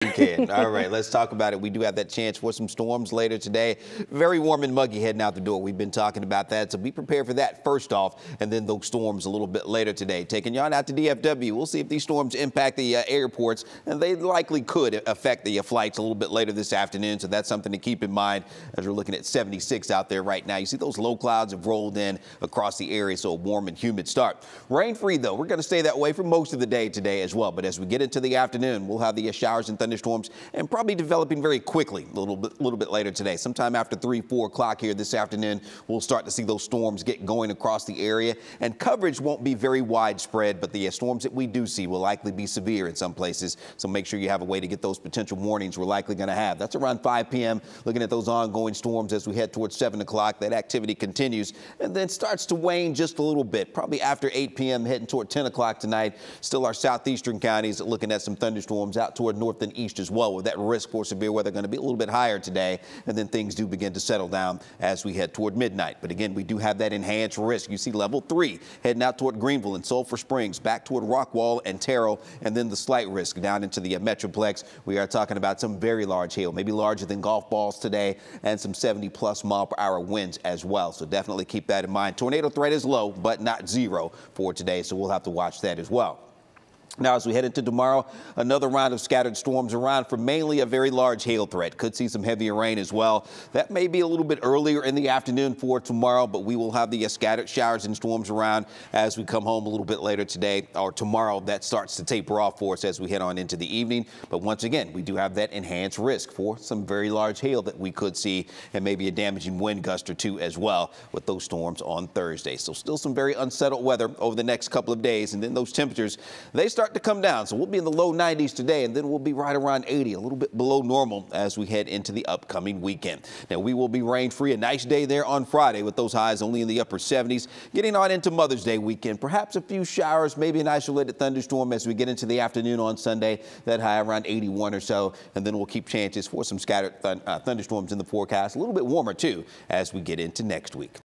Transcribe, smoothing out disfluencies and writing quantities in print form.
Weekend. All right, let's talk about it. We do have that chance for some storms later today. Very warm and muggy heading out the door. We've been talking about that, so be prepared for that first off, and then those storms a little bit later today. Taking you on out to DFW. We'll see if these storms impact the airports, and they likely could affect the flights a little bit later this afternoon, so that's something to keep in mind as we're looking at 76 out there right now. You see those low clouds have rolled in across the area, so a warm and humid start. Rain-free, though. We're going to stay that way for most of the day today as well, but as we get into the afternoon, we'll have the showers and thunderstorms and probably developing very quickly a little bit later today. Sometime after 3-4 o'clock here this afternoon, we'll start to see those storms get going across the area, and coverage won't be very widespread, but the storms that we do see will likely be severe in some places, so make sure you have a way to get those potential warnings we're likely going to have. That's around 5 p.m. Looking at those ongoing storms as we head towards 7 o'clock. That activity continues and then starts to wane just a little bit, probably after 8 p.m. heading toward 10 o'clock tonight. Still our southeastern counties looking at some thunderstorms out toward north and east as well, with that risk for severe weather going to be a little bit higher today, and then things do begin to settle down as we head toward midnight. But again, we do have that enhanced risk. You see level 3 heading out toward Greenville and Sulphur Springs, back toward Rockwall and Terrell, and then the slight risk down into the Metroplex. We are talking about some very large hail, maybe larger than golf balls today, and some 70+ mile-per-hour winds as well. So definitely keep that in mind. Tornado threat is low, but not zero for today, so we'll have to watch that as well. Now, as we head into tomorrow, another round of scattered storms around for mainly a very large hail threat. Could see some heavier rain as well. That may be a little bit earlier in the afternoon for tomorrow, but we will have the scattered showers and storms around as we come home a little bit later today or tomorrow. That starts to taper off for us as we head on into the evening. But once again, we do have that enhanced risk for some very large hail that we could see, and maybe a damaging wind gust or two as well with those storms on Thursday. So still some very unsettled weather over the next couple of days, and then those temperatures, they start to come down. So we'll be in the low 90s today, and then we'll be right around 80, a little bit below normal as we head into the upcoming weekend. Now, we will be rain-free. A nice day there on Friday with those highs only in the upper 70s. Getting on into Mother's Day weekend, perhaps a few showers, maybe an isolated thunderstorm as we get into the afternoon on Sunday. That high around 81 or so, and then we'll keep chances for some scattered thunderstorms in the forecast. A little bit warmer, too, as we get into next week.